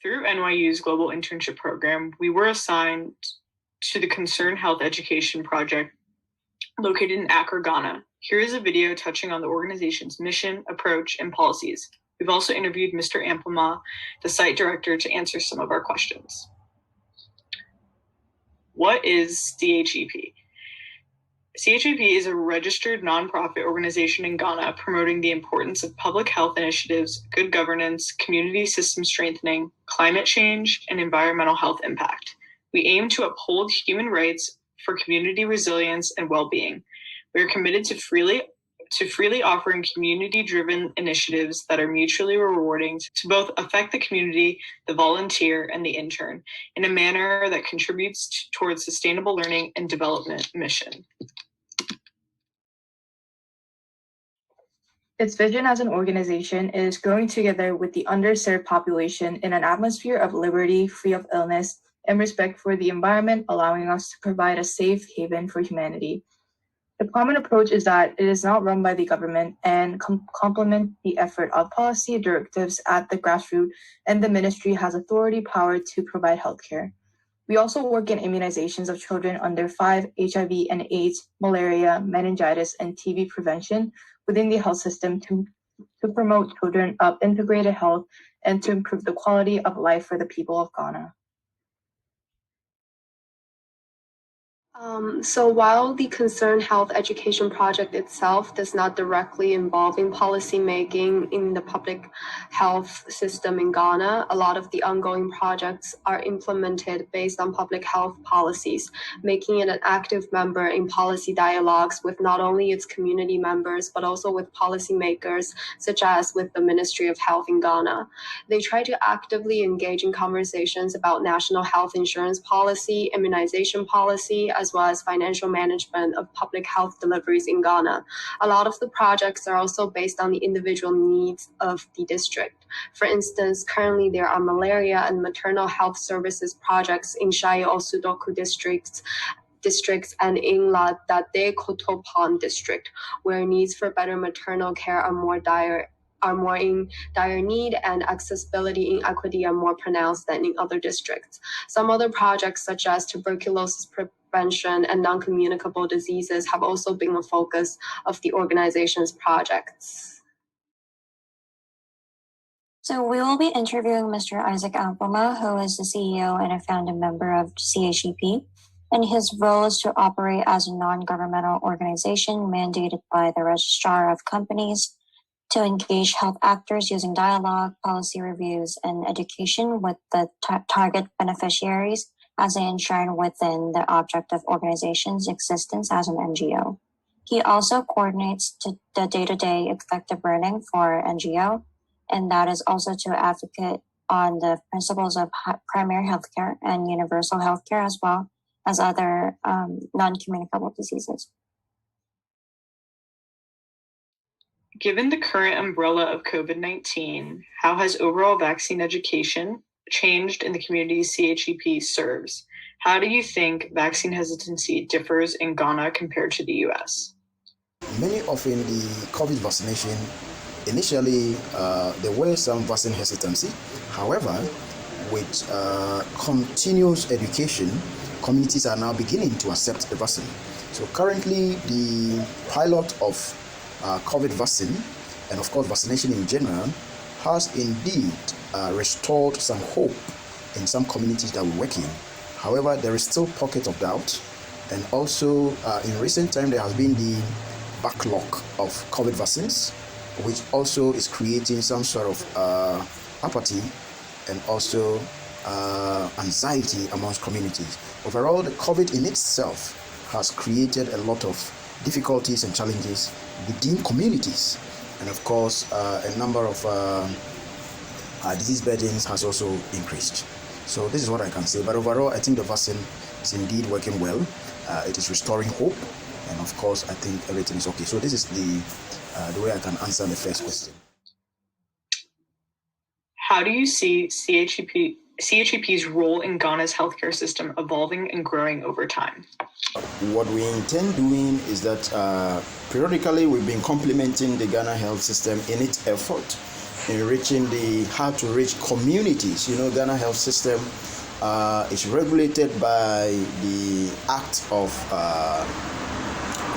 Through NYU's Global Internship Program, we were assigned to the Concerned Health Education Project located in Accra, Ghana. Here is a video touching on the organization's mission, approach, and policies. We've also interviewed Mr. Amplema, the site director, to answer some of our questions. What is CHEP? CHEP is a registered nonprofit organization in Ghana promoting the importance of public health initiatives, good governance, community system strengthening, climate change, and environmental health impact. We aim to uphold human rights for community resilience and well-being. We are committed to freely offering community-driven initiatives that are mutually rewarding to both affect the community, the volunteer, and the intern in a manner that contributes towards sustainable learning and development mission. Its vision as an organization is growing together with the underserved population in an atmosphere of liberty, free of illness, and respect for the environment, allowing us to provide a safe haven for humanity. The common approach is that it is not run by the government and complement the effort of policy directives at the grassroots, and the ministry has authority power to provide healthcare. We also work in immunizations of children under 5, HIV and AIDS, malaria, meningitis, and TB prevention within the health system to promote children of integrated health and to improve the quality of life for the people of Ghana. So while the Concerned Health Education Project itself does not directly involve in policy making in the public health system in Ghana, a lot of the ongoing projects are implemented based on public health policies, making it an active member in policy dialogues with not only its community members, but also with policymakers, such as with the Ministry of Health in Ghana. They try to actively engage in conversations about national health insurance policy, immunization policy, as well as financial management of public health deliveries in Ghana. A lot of the projects are also based on the individual needs of the district. For instance, currently there are malaria and maternal health services projects in Shayo Sudoku districts and in La Dade Kotopan district, where needs for better maternal care are more in dire need, and accessibility inequity are more pronounced than in other districts. Some other projects, such as tuberculosis prevention and non-communicable diseases, have also been a focus of the organization's projects. So we will be interviewing Mr. Isaac Amplema, who is the CEO and a founding member of CHEP, and his role is to operate as a non-governmental organization mandated by the Registrar of Companies to engage health actors using dialogue, policy reviews, and education with the target beneficiaries as they enshrine within the objective organization's existence as an NGO. He also coordinates the day-to-day effective learning for NGO, and that is also to advocate on the principles of primary healthcare and universal healthcare, as well as other non-communicable diseases. Given the current umbrella of COVID-19, how has overall vaccine education changed in the communities CHEP serves? How do you think vaccine hesitancy differs in Ghana compared to the US? Many often the COVID vaccination, initially there were some vaccine hesitancy. However, with continuous education, communities are now beginning to accept the vaccine. So currently the pilot of COVID vaccine, and of course vaccination in general, has indeed restored some hope in some communities that we work in. However, there is still pockets of doubt, and also in recent time there has been the backlog of COVID vaccines, which also is creating some sort of apathy and also anxiety amongst communities. Overall, the COVID in itself has created a lot of difficulties and challenges within communities, and of course a number of disease burdens has also increased. So this is what I can say, but overall I think the vaccine is indeed working well. It is restoring hope, and of course I think everything is okay. So this is the way I can answer the first question. How do you see CHEP's role in Ghana's healthcare system evolving and growing over time? What we intend doing is that periodically we've been complementing the Ghana health system in its effort in reaching the hard-to-reach communities. Ghana health system is regulated by the Act of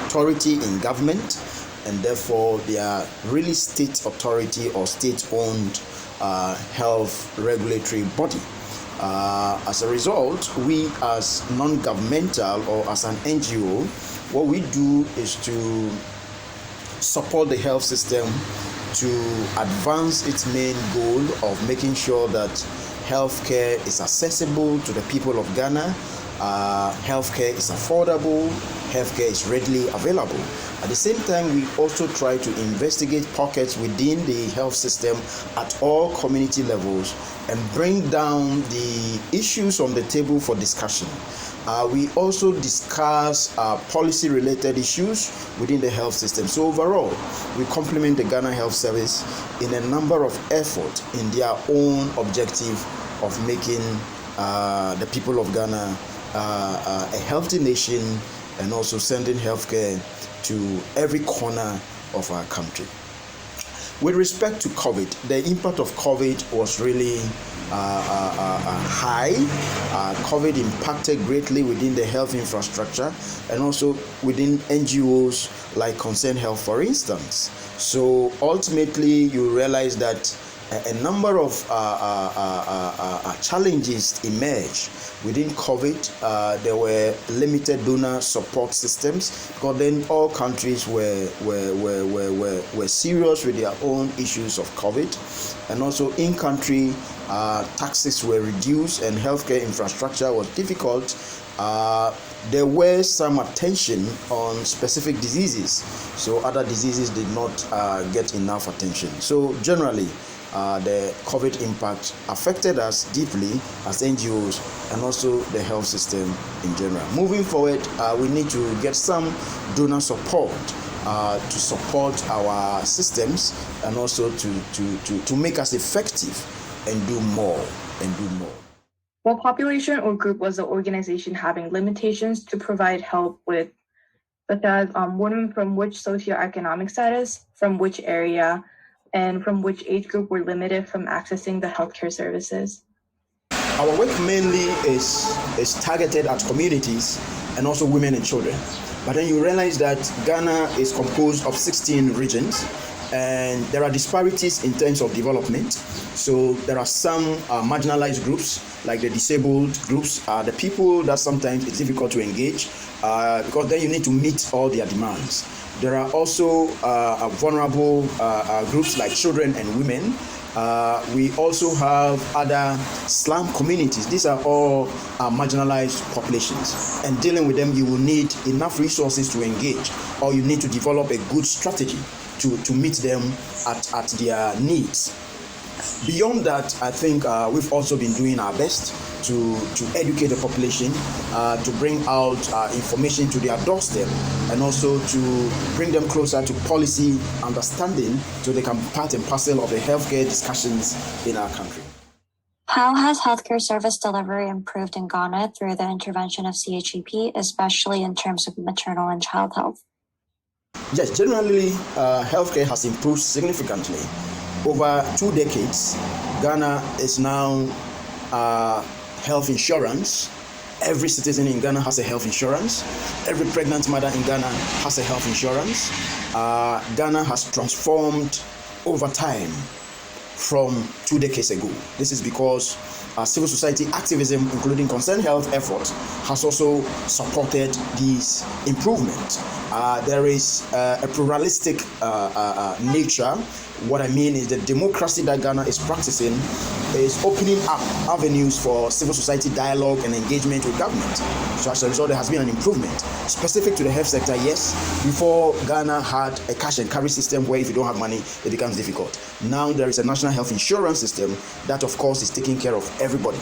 Authority in Government, and therefore they are really state authority or state-owned health regulatory body. As a result, we as non-governmental or as an NGO, what we do is to support the health system to advance its main goal of making sure that healthcare is accessible to the people of Ghana, healthcare is affordable, healthcare is readily available. At the same time, we also try to investigate pockets within the health system at all community levels and bring down the issues on the table for discussion. We also discuss policy-related issues within the health system. So overall, we complement the Ghana Health Service in a number of efforts in their own objective of making the people of Ghana a healthy nation and also sending healthcare to every corner of our country. With respect to COVID, the impact of COVID was really high. COVID impacted greatly within the health infrastructure and also within NGOs like Concerned Health, for instance. So ultimately, you realize that a number of challenges emerged within COVID. There were limited donor support systems because then all countries were serious with their own issues of COVID, and also in-country taxes were reduced and healthcare infrastructure was difficult. There were some attention on specific diseases, so other diseases did not get enough attention. So generally, the COVID impact affected us deeply as NGOs and also the health system in general. Moving forward, we need to get some donor support to support our systems and also to make us effective and do more. What population or group was the organization having limitations to provide help with, such as women from which socioeconomic status, from which area, and from which age group were limited from accessing the healthcare services? Our work mainly is targeted at communities and also women and children. But then you realize that Ghana is composed of 16 regions and there are disparities in terms of development. So there are some marginalized groups like the disabled groups, the people that sometimes it's difficult to engage because then you need to meet all their demands. There are also vulnerable groups like children and women. We also have other slum communities. These are all marginalized populations. And dealing with them, you will need enough resources to engage, or you need to develop a good strategy to meet them at their needs. Beyond that, I think we've also been doing our best to educate the population, to bring out information to their doorstep, and also to bring them closer to policy understanding so they can be part and parcel of the healthcare discussions in our country. How has healthcare service delivery improved in Ghana through the intervention of CHEP, especially in terms of maternal and child health? Yes, generally, healthcare has improved significantly. Over 2 decades, Ghana is now health insurance. Every citizen in Ghana has a health insurance. Every pregnant mother in Ghana has a health insurance. Ghana has transformed over time from 2 decades ago. This is because civil society activism, including Concerned Health efforts, has also supported these improvements. There is a pluralistic nature. What I mean is the democracy that Ghana is practicing is opening up avenues for civil society dialogue and engagement with government. So as a result, there has been an improvement. Specific to the health sector, yes, before Ghana had a cash and carry system where if you don't have money, it becomes difficult. Now there is a national health insurance system that of course is taking care of everybody.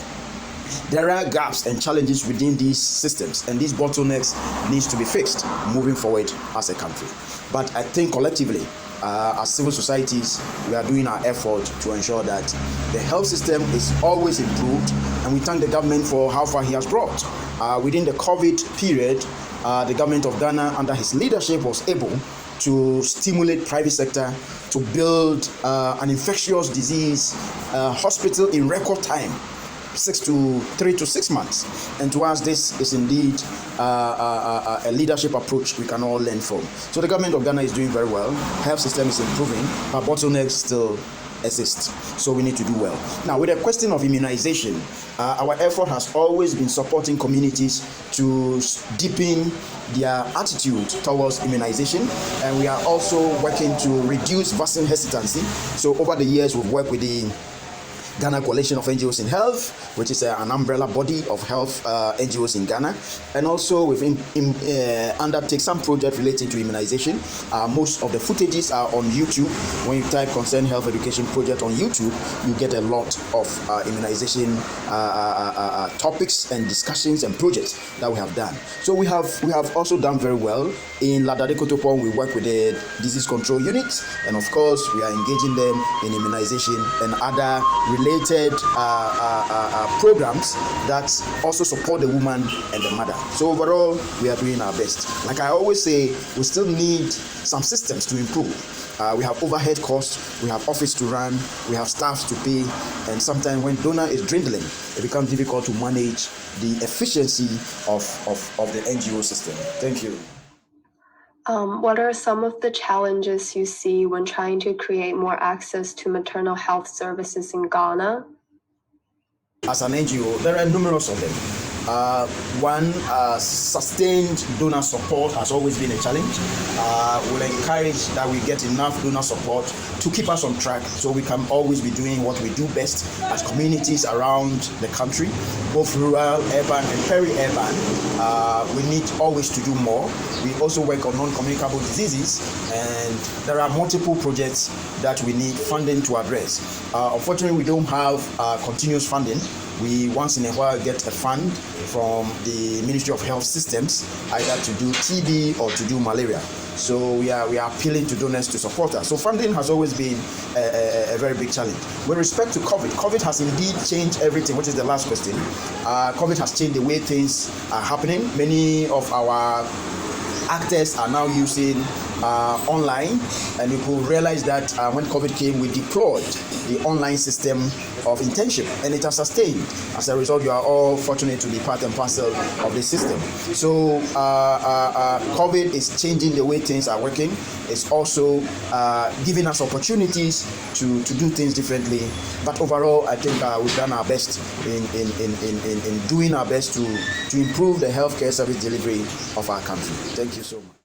There are gaps and challenges within these systems, and these bottlenecks needs to be fixed moving forward as a country. But I think collectively, as civil societies, we are doing our effort to ensure that the health system is always improved, and we thank the government for how far he has brought. Within the COVID period, the government of Ghana, under his leadership, was able to stimulate private sector to build an infectious disease hospital in record time, 3 to 6 months. And to us, this is indeed a leadership approach we can all learn from. So the government of Ghana is doing very well. Health system is improving, but bottlenecks still exist. So we need to do well. Now, with the question of immunization, our effort has always been supporting communities to deepen their attitude towards immunization, and we are also working to reduce vaccine hesitancy. So over the years, we've worked with the Ghana Coalition of NGOs in Health, which is an umbrella body of health NGOs in Ghana, and also we've undertake some projects relating to immunization. Most of the footages are on YouTube. When you type Concerned Health Education Project on YouTube, you get a lot of immunization topics and discussions and projects that we have done. So we have also done very well. In Ladade Kotopon, we work with the disease control unit, and of course, we are engaging them in immunization and other related programs that also support the woman and the mother. So overall, we are doing our best. Like I always say, we still need some systems to improve. We have overhead costs, we have office to run, we have staff to pay, and sometimes when donor is dwindling, it becomes difficult to manage the efficiency of the NGO system. Thank you. What are some of the challenges you see when trying to create more access to maternal health services in Ghana? As an NGO, there are numerous of them. One, sustained donor support has always been a challenge. We'll encourage that we get enough donor support to keep us on track so we can always be doing what we do best as communities around the country, both rural, urban, and peri-urban. We need always to do more. We also work on non-communicable diseases, and there are multiple projects that we need funding to address. Unfortunately, we don't have continuous funding. We once in a while get a fund from the Ministry of Health Systems, either to do TB or to do malaria. So we are appealing to donors to support us. So funding has always been a very big challenge. With respect to COVID has indeed changed everything, which is the last question. COVID has changed the way things are happening. Many of our actors are now using online, and you could realize that when COVID came, we deployed the online system of internship, and it has sustained. As a result, you are all fortunate to be part and parcel of the system. So COVID is changing the way things are working. It's also giving us opportunities to do things differently. But overall, I think we've done our best in doing our best to improve the healthcare service delivery of our country. Thank you so much.